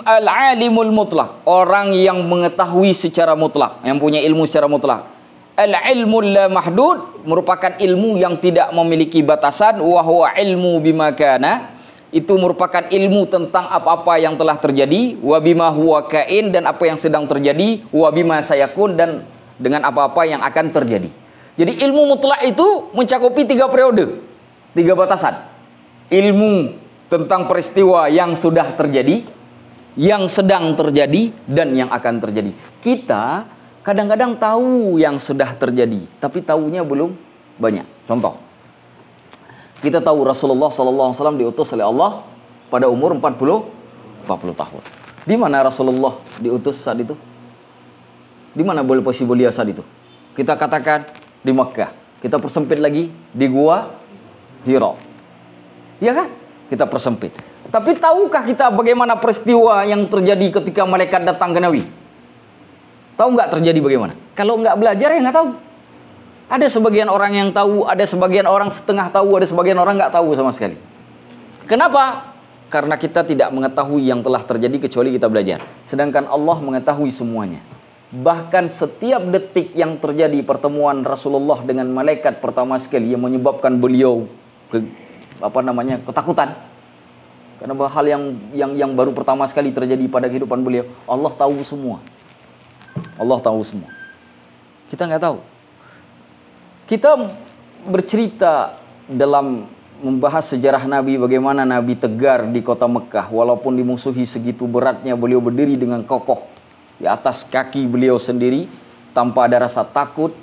Al-alimul mutlak, orang yang mengetahui secara mutlak, yang punya ilmu secara mutlak. Al-ilmul la mahdud, merupakan ilmu yang tidak memiliki batasan. Wa huwa ilmu bima kana, itu merupakan ilmu tentang apa-apa yang telah terjadi. Wa bima huwa kain, dan apa yang sedang terjadi. Wa bima sayakun, dan dengan apa-apa yang akan terjadi. Jadi ilmu mutlak itu mencakupi 3 periode, 3 batasan. Ilmu tentang peristiwa yang sudah terjadi, yang sedang terjadi, dan yang akan terjadi. Kita kadang-kadang tahu yang sudah terjadi, tapi tahunya belum banyak. Contoh, kita tahu Rasulullah SAW diutus oleh Allah pada umur 40 tahun. Di mana Rasulullah diutus saat itu? Di mana posisi beliau saat itu? Kita katakan di Mekah. Kita persempit lagi di Gua Hira. Iya kan? Kita persempit. Tapi tahukah kita bagaimana peristiwa yang terjadi ketika malaikat datang ke Nabi? Tahu nggak terjadi bagaimana? Kalau nggak belajar ya nggak tahu. Ada sebagian orang yang tahu, ada sebagian orang setengah tahu, ada sebagian orang nggak tahu sama sekali. Kenapa? Karena kita tidak mengetahui yang telah terjadi kecuali kita belajar. Sedangkan Allah mengetahui semuanya. Bahkan setiap detik yang terjadi pertemuan Rasulullah dengan malaikat pertama sekali yang menyebabkan beliau ketakutan. Karena hal yang baru pertama sekali terjadi pada kehidupan beliau, Allah tahu semua. Allah tahu semua. Kita nggak tahu. Kita bercerita dalam membahas sejarah Nabi, bagaimana Nabi tegar di kota Mekah, walaupun dimusuhi segitu beratnya, beliau berdiri dengan kokoh di atas kaki beliau sendiri, tanpa ada rasa takut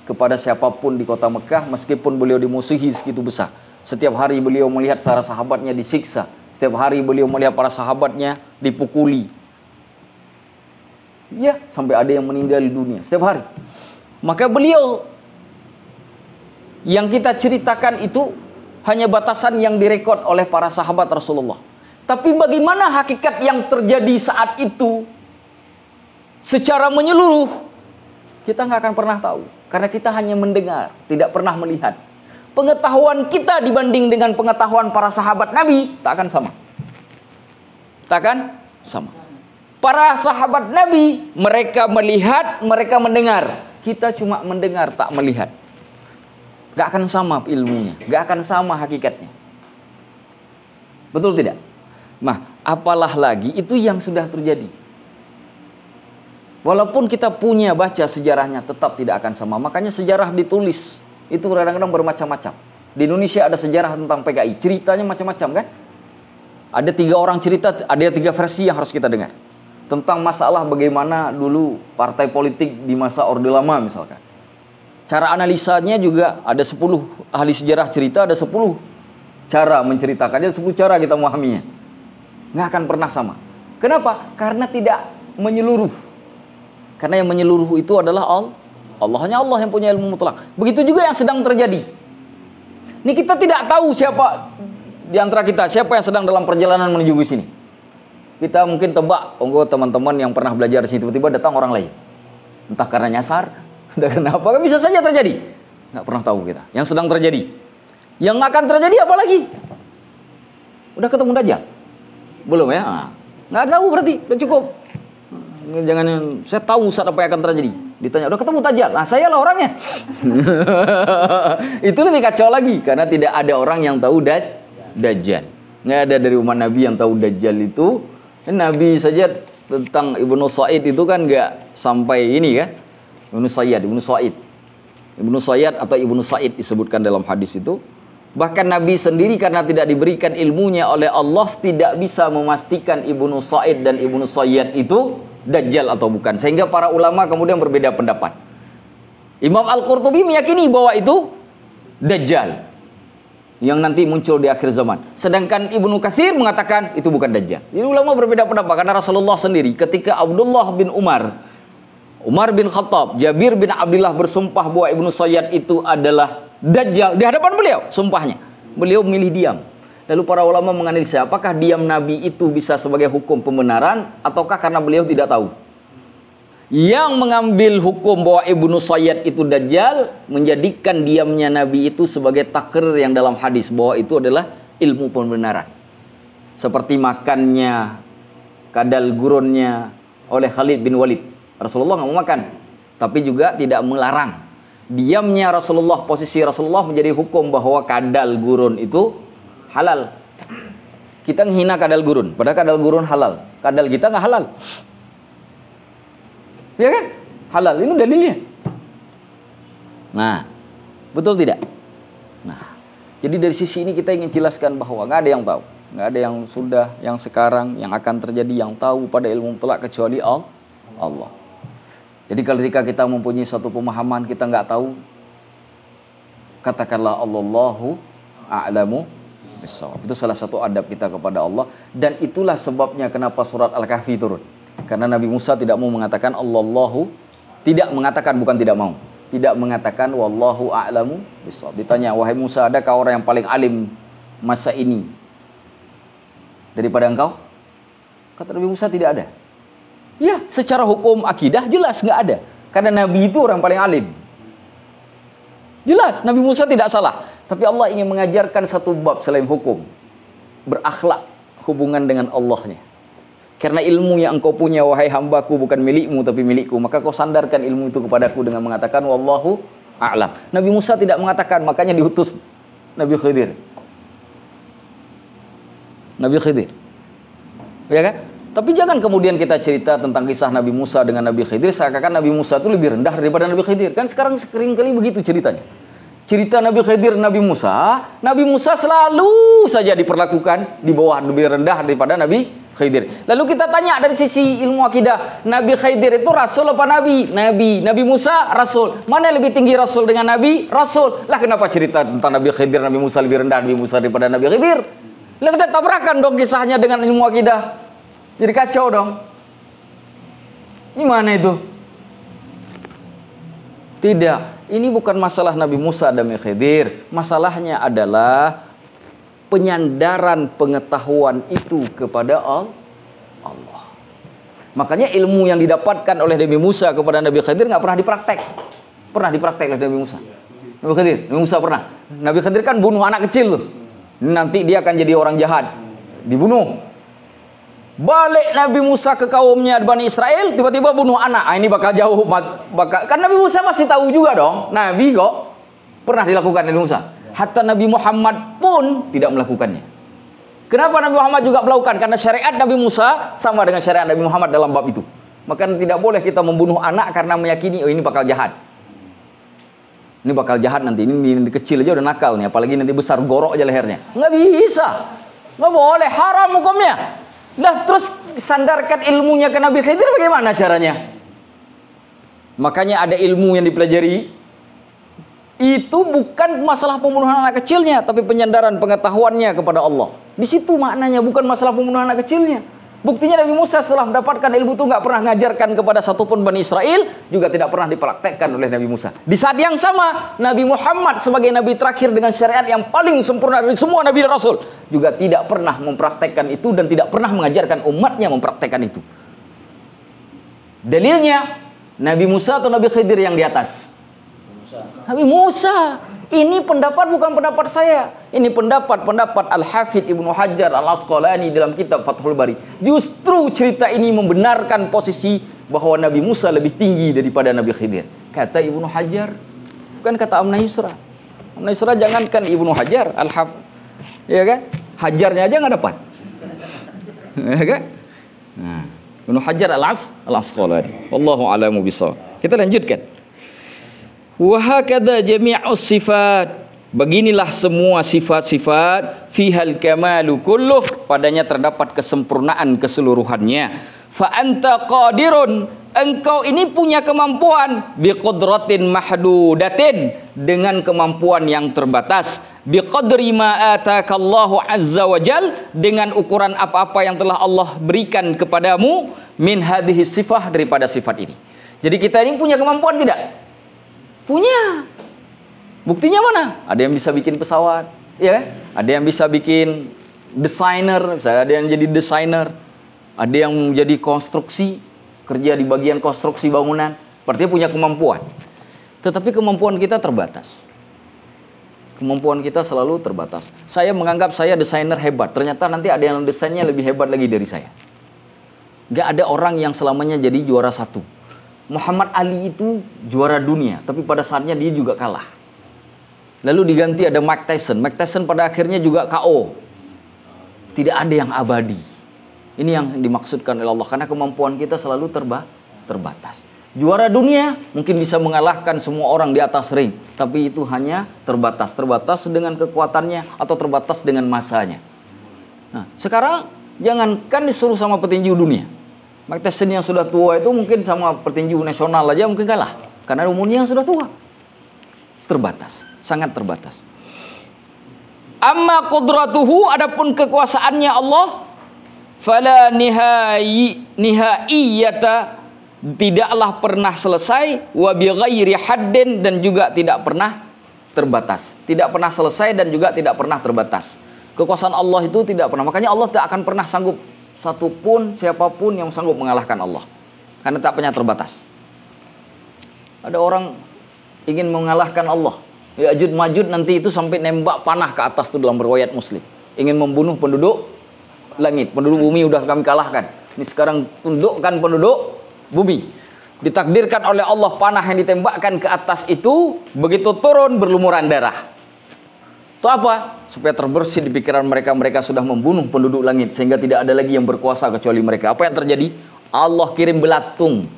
kepada siapapun di kota Mekah, meskipun beliau dimusuhi segitu besar. Setiap hari beliau melihat para sahabatnya disiksa. Setiap hari beliau melihat para sahabatnya dipukuli. Ya, sampai ada yang meninggal dunia setiap hari. Maka beliau, yang kita ceritakan itu hanya batasan yang direkod oleh para sahabat Rasulullah. Tapi bagaimana hakikat yang terjadi saat itu secara menyeluruh, kita nggak akan pernah tahu. Karena kita hanya mendengar, tidak pernah melihat. Pengetahuan kita dibanding dengan pengetahuan para sahabat Nabi tak akan sama. Tak akan sama. Para sahabat Nabi, mereka melihat, mereka mendengar. Kita cuma mendengar, tak melihat. Gak akan sama ilmunya, gak akan sama hakikatnya. Betul tidak? Nah, apalah lagi itu yang sudah terjadi. Walaupun kita punya baca sejarahnya, tetap tidak akan sama. Makanya sejarah ditulis itu kadang-kadang bermacam-macam. Di Indonesia ada sejarah tentang PKI, ceritanya macam-macam kan? Ada 3 orang cerita, ada 3 versi yang harus kita dengar. Tentang masalah bagaimana dulu partai politik di masa Orde Lama misalkan. Cara analisanya juga ada 10 ahli sejarah cerita, ada 10 cara menceritakannya, 10 cara kita memahaminya. Nggak akan pernah sama. Kenapa? Karena tidak menyeluruh. Karena yang menyeluruh itu adalah Allah, hanya Allah yang punya ilmu mutlak. Begitu juga yang sedang terjadi. Ini kita tidak tahu siapa di antara kita, siapa yang sedang dalam perjalanan menuju ke sini. Kita mungkin tebak, teman-teman yang pernah belajar di sini, tiba-tiba datang orang lain. Entah karena nyasar, entah karena apa, bisa saja terjadi. Nggak pernah tahu kita. Yang sedang terjadi. Yang akan terjadi apa lagi? Udah ketemu Dajjal? Belum ya? Nah, nggak tahu berarti, udah cukup. Jangan, saya tahu saat apa yang akan terjadi. Ditanya, udah ketemu Dajjal? Nah, saya lah orangnya. Itu lebih kacau lagi, karena tidak ada orang yang tahu Dajjal. Nggak ada dari umat Nabi yang tahu Dajjal itu. Nabi saja tentang Ibnu Sa'id itu kan nggak sampai ini kan. Ibnu Sayyad atau Ibnu Sa'id disebutkan dalam hadis itu. Bahkan Nabi sendiri karena tidak diberikan ilmunya oleh Allah, tidak bisa memastikan Ibnu Sa'id dan Ibnu Sayyad itu Dajjal atau bukan. Sehingga para ulama kemudian berbeda pendapat. Imam Al-Qurtubi meyakini bahwa itu Dajjal yang nanti muncul di akhir zaman. Sedangkan Ibnu Katsir mengatakan itu bukan Dajjal. Jadi ulama berbeda pendapat karena Rasulullah sendiri ketika Abdullah bin Umar bin Khattab, Jabir bin Abdullah bersumpah bahwa Ibnu Sayyad itu adalah Dajjal di hadapan beliau, sumpahnya. Beliau memilih diam. Lalu para ulama menganalisa apakah diam Nabi itu bisa sebagai hukum pembenaran ataukah karena beliau tidak tahu. Yang mengambil hukum bahwa Ibnu Sayyad itu Dajjal menjadikan diamnya Nabi itu sebagai takrir yang dalam hadis bahwa itu adalah ilmu pembenaran. Seperti makannya kadal gurunnya oleh Khalid bin Walid. Rasulullah nggak mau makan, tapi juga tidak melarang. Diamnya Rasulullah, posisi Rasulullah menjadi hukum bahwa kadal gurun itu halal. Kita menghina kadal gurun, padahal kadal gurun halal. Kadal kita nggak halal. Ya kan? Halal, ini dalilnya. Nah, betul tidak? Nah, jadi dari sisi ini kita ingin jelaskan bahwa nggak ada yang tahu, nggak ada yang sudah, yang sekarang, yang akan terjadi, yang tahu pada ilmu mutlak kecuali Allah. Jadi ketika kita mempunyai suatu pemahaman kita nggak tahu, katakanlah Allahu a'lamu bissawab. Itu salah satu adab kita kepada Allah, dan itulah sebabnya kenapa surat Al-Kahfi turun. Karena Nabi Musa tidak mau mengatakan Allahu, tidak mengatakan, bukan tidak mau, tidak mengatakan wallahu a'lamu bissawab. Ditanya, wahai Musa, adakah orang yang paling alim masa ini daripada engkau? Kata Nabi Musa, tidak ada. Ya, secara hukum akidah jelas nggak ada. Karena Nabi itu orang paling alim. Jelas, Nabi Musa tidak salah. Tapi Allah ingin mengajarkan satu bab selain hukum. Berakhlak, hubungan dengan Allahnya. Karena ilmu yang engkau punya, wahai hambaku, bukan milikmu tapi milikku. Maka kau sandarkan ilmu itu kepadaku dengan mengatakan wallahu a'lam. Nabi Musa tidak mengatakan, makanya diutus Nabi Khidir. Nabi Khidir. Ya kan? Tapi jangan kemudian kita cerita tentang kisah Nabi Musa dengan Nabi Khidir seakan-akan Nabi Musa itu lebih rendah daripada Nabi Khidir. Kan sekarang sering kali begitu ceritanya. Cerita Nabi Khidir, Nabi Musa selalu saja diperlakukan di bawah, lebih rendah daripada Nabi Khidir. Lalu kita tanya dari sisi ilmu akidah, Nabi Khidir itu rasul apa nabi? Nabi Musa rasul. Mana yang lebih tinggi rasul dengan nabi? Rasul. Lah kenapa cerita tentang Nabi Khidir, Nabi Musa lebih rendah Nabi Musa daripada Nabi Khidir? Lah kita tabrakan dong kisahnya dengan ilmu akidah. Jadi kacau dong. Gimana itu? Tidak, ini bukan masalah Nabi Musa dan Nabi Khidir. Masalahnya adalah penyandaran pengetahuan itu kepada Allah. Makanya ilmu yang didapatkan oleh Nabi Musa kepada Nabi Khidir nggak pernah dipraktek. Pernah dipraktek oleh Nabi Musa. Nabi Khidir, Nabi Musa pernah. Nabi Khidir kan bunuh anak kecil tuh. Nanti dia akan jadi orang jahat. Dibunuh. Balik Nabi Musa ke kaumnya Bani Israel, tiba-tiba bunuh anak. Ini bakal jauh, kan Nabi Musa masih tahu juga dong. Nabi kok pernah dilakukan Nabi Musa. Hatta Nabi Muhammad pun tidak melakukannya. Kenapa Nabi Muhammad juga melakukan? Karena syariat Nabi Musa sama dengan syariat Nabi Muhammad dalam bab itu. Maka tidak boleh kita membunuh anak karena meyakini, oh ini bakal jahat. Ini bakal jahat nanti. Ini kecil aja udah nakal nih, apalagi nanti besar gorok aja lehernya. Nggak bisa. Nggak boleh, haram hukumnya. Nah, terus sandarkan ilmunya ke Nabi Khidir bagaimana caranya? Makanya ada ilmu yang dipelajari. Itu bukan masalah pembunuhan anak kecilnya, tapi penyandaran pengetahuannya kepada Allah. Di situ maknanya, bukan masalah pembunuhan anak kecilnya. Buktinya Nabi Musa setelah mendapatkan ilmu itu nggak pernah mengajarkan kepada satupun Bani Israel, juga tidak pernah dipraktekkan oleh Nabi Musa. Di saat yang sama, Nabi Muhammad sebagai Nabi terakhir dengan syariat yang paling sempurna dari semua Nabi dan Rasul, juga tidak pernah mempraktekkan itu dan tidak pernah mengajarkan umatnya mempraktekkan itu. Dalilnya, Nabi Musa atau Nabi Khidir yang di atas? Nabi Musa. Ini pendapat bukan pendapat saya. Ini pendapat Al-Hafidh Ibnu Hajar Al-Asqalani dalam kitab Fathul Bari. Justru cerita ini membenarkan posisi bahwa Nabi Musa lebih tinggi daripada Nabi Khidir. Kata Ibnu Hajar, bukan kata Amna Yusra. Amna Yusra jangankan Ibnu Hajar, Al-Hafidh, ya kan? Hajarnya aja nggak dapat. Ya kan? Nah, Ibnu Hajar Al-Asqalani. Wallahu a'lamu bishawab. Kita lanjutkan. Wa hakadha jami'us sifat. Beginilah semua sifat-sifat fihal kamalu kulluh, padanya terdapat kesempurnaan keseluruhannya. Fa anta qadirun, engkau ini punya kemampuan biqudratin mahdudatin, dengan kemampuan yang terbatas, biqadri ma atakallahu azza wa jal, dengan ukuran apa-apa yang telah Allah berikan kepadamu, min hadhihi sifah, daripada sifat ini. Jadi kita ini punya kemampuan tidak? Punya. Buktinya mana? Ada yang bisa bikin pesawat, ya? Ada yang bisa bikin desainer, misalnya ada yang jadi desainer, ada yang jadi konstruksi, kerja di bagian konstruksi bangunan, berarti punya kemampuan. Tetapi kemampuan kita terbatas. Kemampuan kita selalu terbatas. Saya menganggap saya desainer hebat. Ternyata nanti ada yang desainnya lebih hebat lagi dari saya. Gak ada orang yang selamanya jadi juara satu. Muhammad Ali itu juara dunia, tapi pada saatnya dia juga kalah. Lalu diganti ada Mike Tyson. Mike Tyson pada akhirnya juga KO. Tidak ada yang abadi. Ini yang dimaksudkan oleh Allah. Karena kemampuan kita selalu terbatas. Juara dunia mungkin bisa mengalahkan semua orang di atas ring, tapi itu hanya terbatas dengan kekuatannya atau terbatas dengan masanya. Nah, sekarang jangankan disuruh sama petinju dunia. Mike Tyson yang sudah tua itu mungkin sama petinju nasional aja mungkin kalah, karena umurnya yang sudah tua. Terbatas, sangat terbatas. Amma qudratuhu, adapun kekuasaannya Allah, fala nihaiyata, tidaklah pernah selesai, wa bi ghairi haddin, dan juga tidak pernah terbatas. Tidak pernah selesai dan juga tidak pernah terbatas. Kekuasaan Allah itu tidak pernah. Makanya Allah tidak akan pernah sanggup, satupun siapapun yang sanggup mengalahkan Allah, karena tak punya terbatas. Ada orang ingin mengalahkan Allah, Ya'juj Ma'juj nanti itu sampai nembak panah ke atas itu dalam riwayat Muslim. Ingin membunuh penduduk langit, penduduk bumi udah kami kalahkan. Ini sekarang tundukkan penduduk bumi. Ditakdirkan oleh Allah panah yang ditembakkan ke atas itu begitu turun berlumuran darah. Itu apa? Supaya terbersih di pikiran mereka, mereka sudah membunuh penduduk langit sehingga tidak ada lagi yang berkuasa kecuali mereka. Apa yang terjadi? Allah kirim belatung.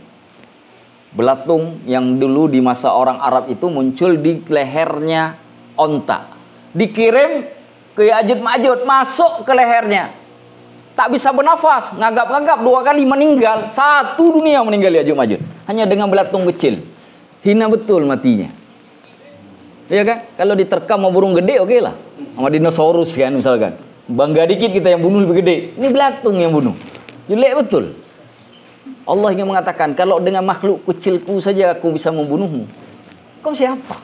Belatung yang dulu di masa orang Arab itu muncul di lehernya onta. Dikirim ke Ya'juj Ma'juj, masuk ke lehernya. Tak bisa bernafas, ngagap-ngagap 2 kali meninggal. 1 dunia meninggal Ya'juj Ma'juj. Hanya dengan belatung kecil. Hina betul matinya. Iya kan? Kalau diterkam sama burung gede oke lah. Sama dinosaurus kan misalkan. Bangga dikit kita yang bunuh lebih gede. Ini belatung yang bunuh. Jelek betul. Allah ingin mengatakan, kalau dengan makhluk kecilku saja aku bisa membunuhmu, kau siapa?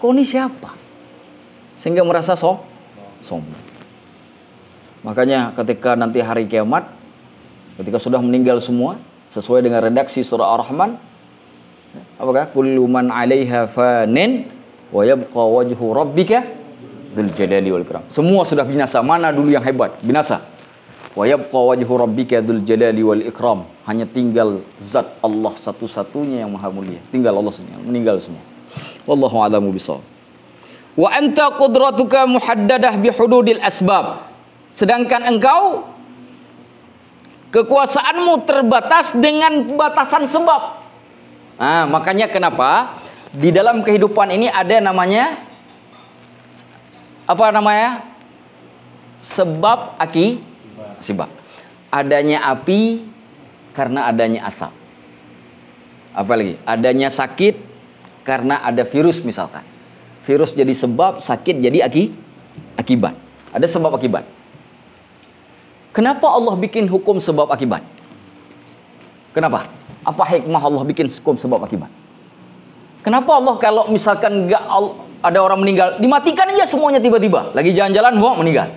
Kau ini siapa? Sehingga merasa sombong. Makanya ketika nanti hari kiamat, ketika sudah meninggal semua, sesuai dengan redaksi surah Ar-Rahman, apakah? Kullu man 'alaiha fanin wa yabqa wajhu rabbika dzul jalali wal ikram. Semua sudah binasa, mana dulu yang hebat? Binasa. Wa yabqa wajhu rabbika dzul jalali wal ikram. Hanya tinggal zat Allah satu-satunya yang maha mulia. Tinggal Allah sendiri, meninggal semua. Wallahu a'lamu bishawab. Wa anta qudratuka muhaddadah bihududil asbab. Sedangkan engkau kekuasaanmu terbatas dengan batasan sebab. Nah, makanya kenapa di dalam kehidupan ini ada namanya apa namanya? Sebab akibat. Adanya api karena adanya asap. Apa lagi? Adanya sakit karena ada virus misalkan. Virus jadi sebab, sakit jadi akibat. Ada sebab akibat. Kenapa Allah bikin hukum sebab akibat? Kenapa? Apa hikmah Allah bikin hukum sebab akibat? Kenapa Allah kalau misalkan nggak ada orang meninggal, dimatikan aja semuanya tiba-tiba. Lagi jalan-jalan, wah meninggal.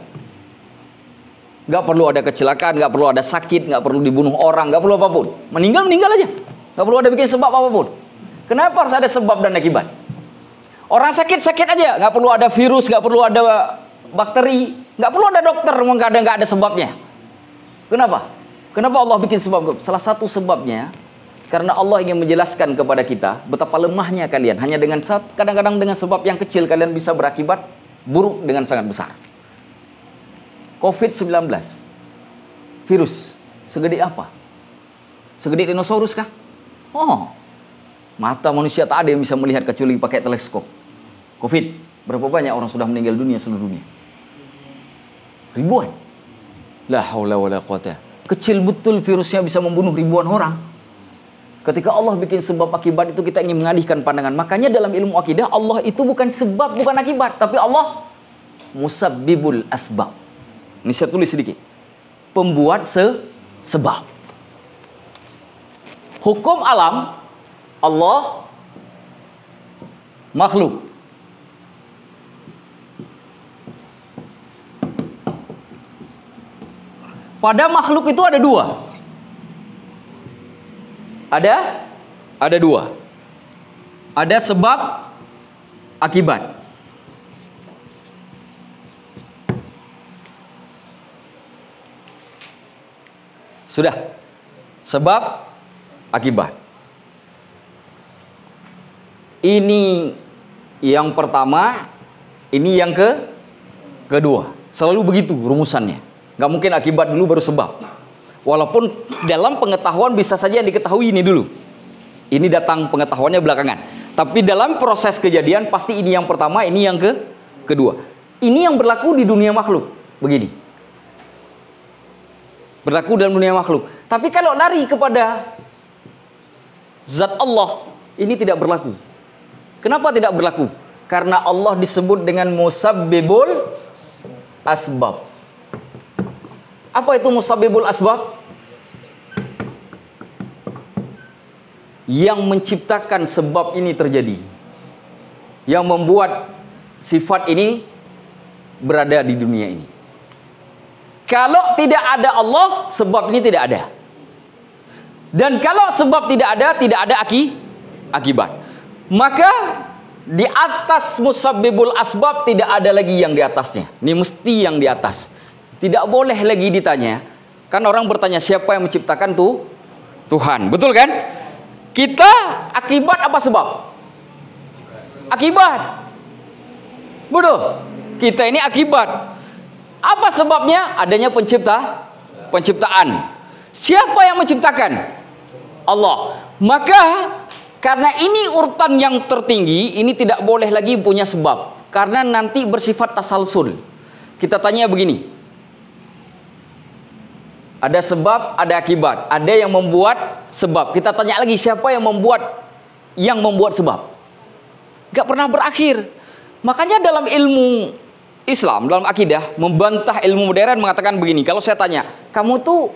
Nggak perlu ada kecelakaan, nggak perlu ada sakit, nggak perlu dibunuh orang, nggak perlu apapun. Meninggal aja. Nggak perlu ada bikin sebab apapun. Kenapa harus ada sebab dan akibat? Orang sakit aja, nggak perlu ada virus, nggak perlu ada bakteri, nggak perlu ada dokter, nggak ada sebabnya. Kenapa? Kenapa Allah bikin sebab? Salah satu sebabnya karena Allah ingin menjelaskan kepada kita betapa lemahnya kalian. Hanya dengan kadang-kadang dengan sebab yang kecil kalian bisa berakibat buruk dengan sangat besar. COVID-19, virus segede apa? Segede dinosaurus kah? Oh, mata manusia tak ada yang bisa melihat kecuali pakai teleskop. COVID, berapa banyak orang sudah meninggal dunia seluruh dunia? Ribuan. La haula wala quwata. Kecil betul virusnya bisa membunuh ribuan orang. Ketika Allah bikin sebab akibat itu kita ingin mengalihkan pandangan. Makanya dalam ilmu akidah Allah itu bukan sebab, bukan akibat, tapi Allah musabbibul asbab. Ini saya tulis sedikit. Pembuat sebab. Hukum alam Allah makhluk. Pada makhluk itu ada 2. Ada 2. Ada sebab akibat. Sudah. Sebab akibat. Ini yang pertama, ini yang kedua. Selalu begitu rumusannya. Nggak mungkin akibat dulu baru sebab. Walaupun dalam pengetahuan bisa saja yang diketahui ini dulu. Ini datang pengetahuannya belakangan. Tapi dalam proses kejadian pasti ini yang pertama, ini yang kedua. Ini yang berlaku di dunia makhluk. Begini. Berlaku dalam dunia makhluk. Tapi kalau lari kepada zat Allah, ini tidak berlaku. Kenapa tidak berlaku? Karena Allah disebut dengan musabbibul asbab. Apa itu musabbibul asbab? Yang menciptakan sebab ini terjadi. Yang membuat sifat ini berada di dunia ini. Kalau tidak ada Allah, sebab ini tidak ada. Dan kalau sebab tidak ada akibat. Maka di atas musabbibul asbab tidak ada lagi yang di atasnya. Ini mesti yang di atas. Tidak boleh lagi ditanya. Kan orang bertanya siapa yang menciptakan tuh? Tuhan. Betul kan? Kita akibat apa sebab? Akibat. Betul. Kita ini akibat. Apa sebabnya? Adanya penciptaan. Siapa yang menciptakan? Allah. Maka karena ini urutan yang tertinggi, ini tidak boleh lagi punya sebab. Karena nanti bersifat tasalsul. Kita tanya begini. Ada sebab, ada akibat. Ada yang membuat sebab. Kita tanya lagi, siapa yang membuat sebab? Gak pernah berakhir. Makanya dalam ilmu Islam, dalam akidah, membantah ilmu modern mengatakan begini. Kalau saya tanya, kamu tuh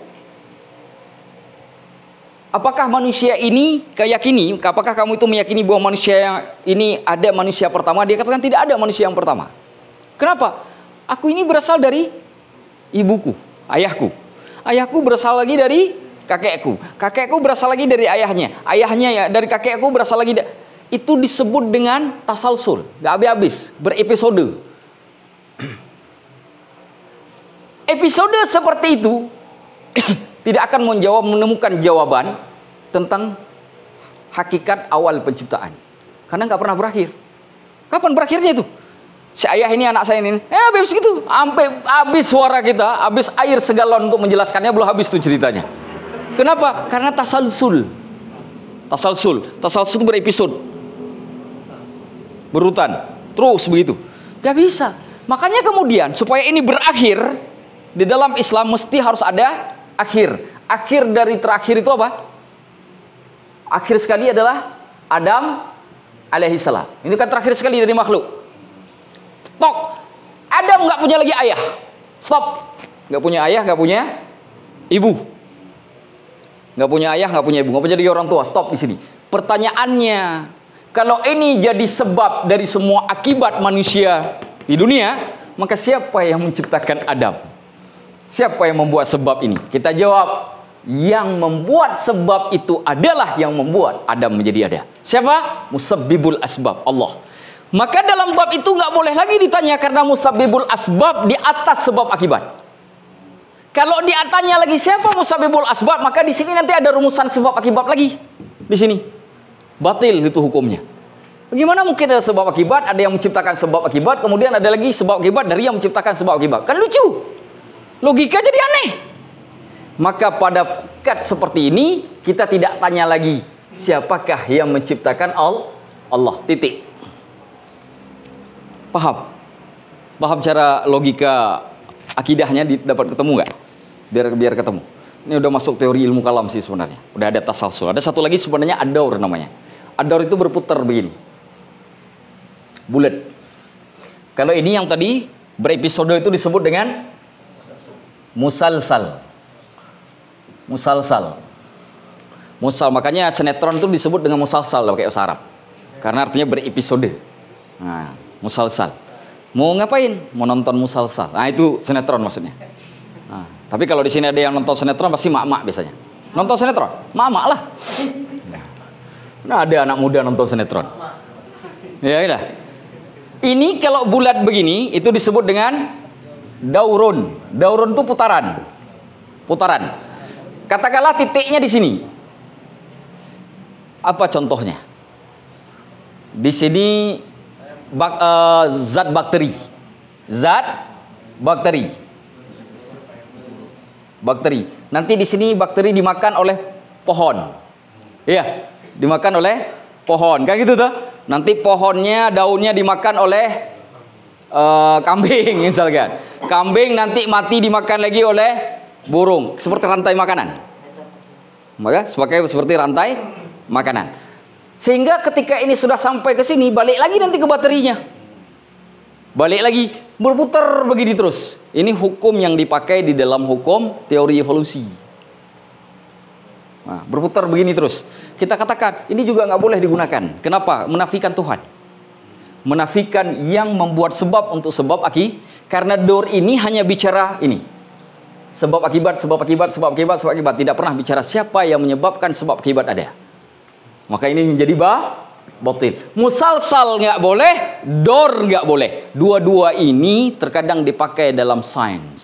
apakah manusia ini keyakini, apakah kamu itu meyakini bahwa manusia yang ini ada manusia pertama? Dia katakan tidak ada manusia yang pertama. Kenapa? Aku ini berasal dari ibuku, ayahku. Ayahku berasal lagi dari kakekku. Kakekku berasal lagi dari ayahnya. Ayahnya ya dari kakekku berasal lagi. Itu disebut dengan tasalsul. Gak habis-habis, berepisode. Episode seperti itu tidak akan menemukan jawaban tentang hakikat awal penciptaan. Karena nggak pernah berakhir. Kapan berakhirnya itu? Si ayah ini, anak saya ini, habis gitu. Sampai habis suara kita, habis air segalon untuk menjelaskannya, belum habis tuh ceritanya. Kenapa? Karena tasalsul. Tasalsul itu berepisode. Berurutan. Terus begitu. Gak bisa. Makanya kemudian, supaya ini berakhir, di dalam Islam mesti harus ada akhir. Akhir dari terakhir itu apa? Akhir sekali adalah Adam alaihissalam. Ini kan terakhir sekali dari makhluk. Tok. Adam nggak punya lagi ayah. Stop. Nggak punya ayah, nggak punya ibu. Nggak punya ayah, nggak punya ibu, nggak punya lagi orang tua. Stop di sini. Pertanyaannya, kalau ini jadi sebab dari semua akibat manusia di dunia, maka siapa yang menciptakan Adam? Siapa yang membuat sebab ini? Kita jawab, yang membuat sebab itu adalah yang membuat Adam menjadi ada. Siapa? Musabbibul asbab, Allah. Maka dalam bab itu nggak boleh lagi ditanya karena musabbibul asbab di atas sebab akibat. Kalau ditanya lagi siapa musabbibul asbab, maka di sini nanti ada rumusan sebab akibat lagi. Di sini batil itu hukumnya. Bagaimana mungkin ada sebab akibat, ada yang menciptakan sebab akibat, kemudian ada lagi sebab akibat dari yang menciptakan sebab akibat? Kan lucu. Logika jadi aneh. Maka pada kat seperti ini kita tidak tanya lagi siapakah yang menciptakan Allah. Titik. Paham? Paham cara logika akidahnya dapat ketemu nggak? Biar ketemu. Ini udah masuk teori ilmu kalam sih sebenarnya. Udah ada tasalsul. Ada satu lagi sebenarnya ad-daur namanya. Ad-daur itu berputar begini. Bulat. Kalau ini yang tadi berepisode itu disebut dengan musalsal. Makanya sinetron itu disebut dengan musalsal pakai bahasa Arab. Karena artinya berepisode. Nah, musalsal. Mau ngapain? Mau nonton musalsal. Nah, itu sinetron maksudnya. Nah, tapi kalau di sini ada yang nonton sinetron pasti mak-mak biasanya. Nonton sinetron? Mak-mak lah. Nah, ada anak muda nonton sinetron. Ya, udah. Ini kalau bulat begini itu disebut dengan daurun. Daurun itu putaran. Katakanlah titiknya di sini. Apa contohnya? Di sini zat bakteri. Zat bakteri. Bakteri. Nanti di sini bakteri dimakan oleh pohon. Iya, dimakan oleh pohon. Kan gitu tuh. Nanti pohonnya, daunnya dimakan oleh kambing misalkan. Kambing nanti mati dimakan lagi oleh burung. Seperti rantai makanan. Maka seperti rantai makanan. Sehingga ketika ini sudah sampai ke sini, balik lagi nanti ke baterinya. Balik lagi, berputar begini terus. Ini hukum yang dipakai di dalam hukum teori evolusi. Nah, berputar begini terus. Kita katakan, ini juga nggak boleh digunakan. Kenapa? Menafikan Tuhan. Menafikan yang membuat sebab untuk sebab akibat. Karena dor ini hanya bicara ini. Sebab akibat, sebab akibat, sebab akibat, sebab akibat. Tidak pernah bicara siapa yang menyebabkan sebab akibat ada. Maka ini menjadi batil. Musalsal nggak boleh, dor nggak boleh. Dua-dua ini terkadang dipakai dalam sains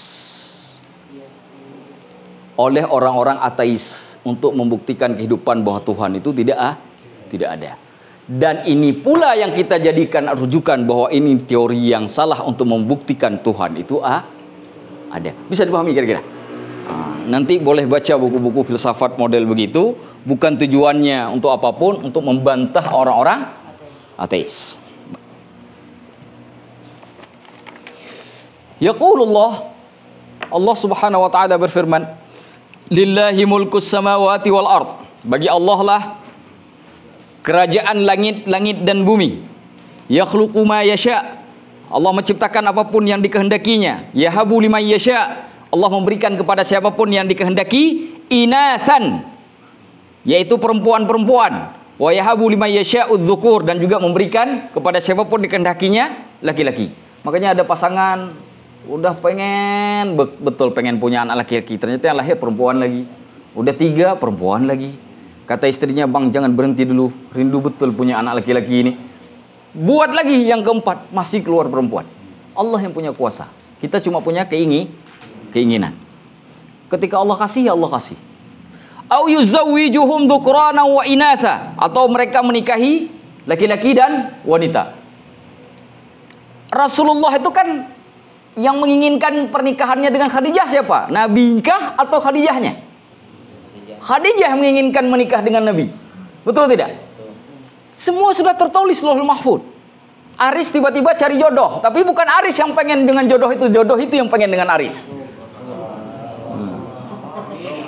oleh orang-orang ateis untuk membuktikan kehidupan bahwa Tuhan itu tidak ada. Dan ini pula yang kita jadikan rujukan bahwa ini teori yang salah untuk membuktikan Tuhan itu ada. Bisa dipahami kira-kira? Nanti boleh baca buku-buku filsafat model begitu. Bukan tujuannya untuk apapun, untuk membantah orang-orang ateis. Yaqulullah, Allah subhanahu wa ta'ala berfirman, lillahi mulkus samawati wal ard. Bagi Allah lah kerajaan langit dan bumi. Yakhluqu ma yasha. Allah menciptakan apapun yang dikehendakinya. Yahabu liman yasha. Allah memberikan kepada siapapun yang dikehendaki inathan, yaitu perempuan-perempuan. Wa yahabu liman yasha'u dzukur, dan juga memberikan kepada siapapun dikehendakinya laki-laki. Makanya ada pasangan udah pengen betul pengen punya anak laki-laki, ternyata yang lahir perempuan lagi. Udah 3 perempuan lagi. Kata istrinya, "Bang, jangan berhenti dulu. Rindu betul punya anak laki-laki ini." Buat lagi yang keempat, masih keluar perempuan. Allah yang punya kuasa. Kita cuma punya keinginan. Ketika Allah kasih, ya Allah kasih. Au yuzawwijuhum dhukrana wa inatha, atau mereka menikahi laki-laki dan wanita. Rasulullah itu kan yang menginginkan pernikahannya dengan Khadijah siapa? Nabi kah atau Khadijahnya? Khadijah menginginkan menikah dengan Nabi. Betul tidak? Semua sudah tertulis Lauhul Mahfuz. Aris tiba-tiba cari jodoh, tapi bukan Aris yang pengen dengan jodoh itu yang pengen dengan Aris.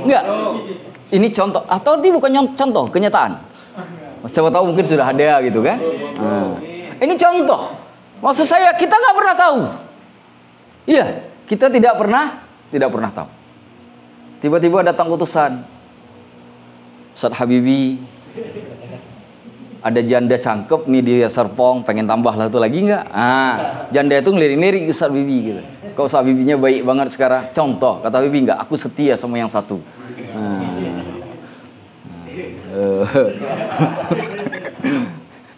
Enggak. Ini contoh, atau ini bukan contoh, kenyataan. Siapa tahu mungkin sudah ada gitu kan. Ini contoh. Maksud saya, kita nggak pernah tahu. Iya, kita tidak pernah tahu. Tiba-tiba datang utusan, Ustaz Habibi, ada janda cangkep nih di Serpong, pengen tambah lah tuh lagi nggak? Janda itu ngelirik-ngelirik Ustaz Habibi gitu. Kok Ustaz Habibinya baik banget sekarang? Contoh, kata Habibi, nggak, aku setia sama yang satu.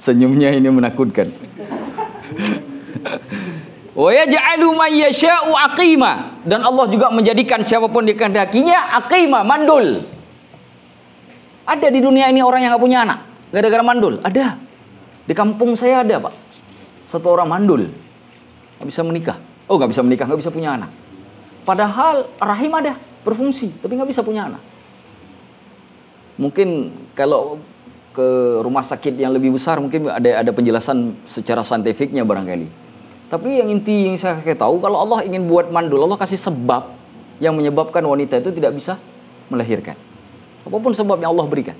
Senyumnya ini menakutkan. Wa yaj'alu may yasha'u aqima, dan Allah juga menjadikan siapapun dikehendakinya aqima, mandul. Ada di dunia ini orang yang nggak punya anak gara-gara mandul. Ada. Di kampung saya ada, Pak. Satu orang mandul, nggak bisa menikah. Oh, nggak bisa menikah, nggak bisa punya anak. Padahal rahim ada, berfungsi, tapi nggak bisa punya anak. Mungkin kalau ke rumah sakit yang lebih besar mungkin ada penjelasan secara saintifiknya barangkali. Tapi yang inti yang saya tahu, kalau Allah ingin buat mandul, Allah kasih sebab yang menyebabkan wanita itu tidak bisa melahirkan. Apapun sebab yang Allah berikan.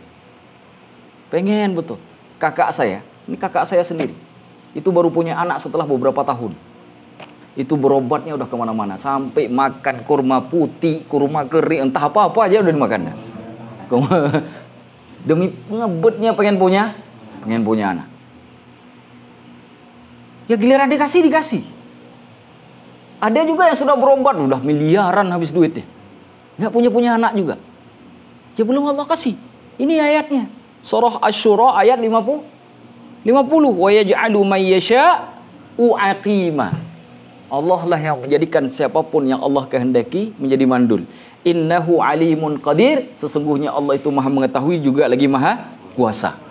Pengen betul. Kakak saya, ini kakak saya sendiri, itu baru punya anak setelah beberapa tahun. Itu berobatnya udah kemana-mana, sampai makan kurma putih, kurma kering, entah apa-apa aja udah dimakan. Demi ngebetnya pengen punya anak. Ya giliran dikasih. Ada juga yang sudah berobat udah miliaran habis duitnya, nggak punya anak juga. Ya belum Allah kasih. Ini ayatnya, surah Asy-Syura ayat 50. Wa yaj'alu may yasha'u aqima. Allah lah yang menjadikan siapapun yang Allah kehendaki menjadi mandul. Innahu alimun qadir, sesungguhnya Allah itu maha mengetahui juga lagi maha kuasa.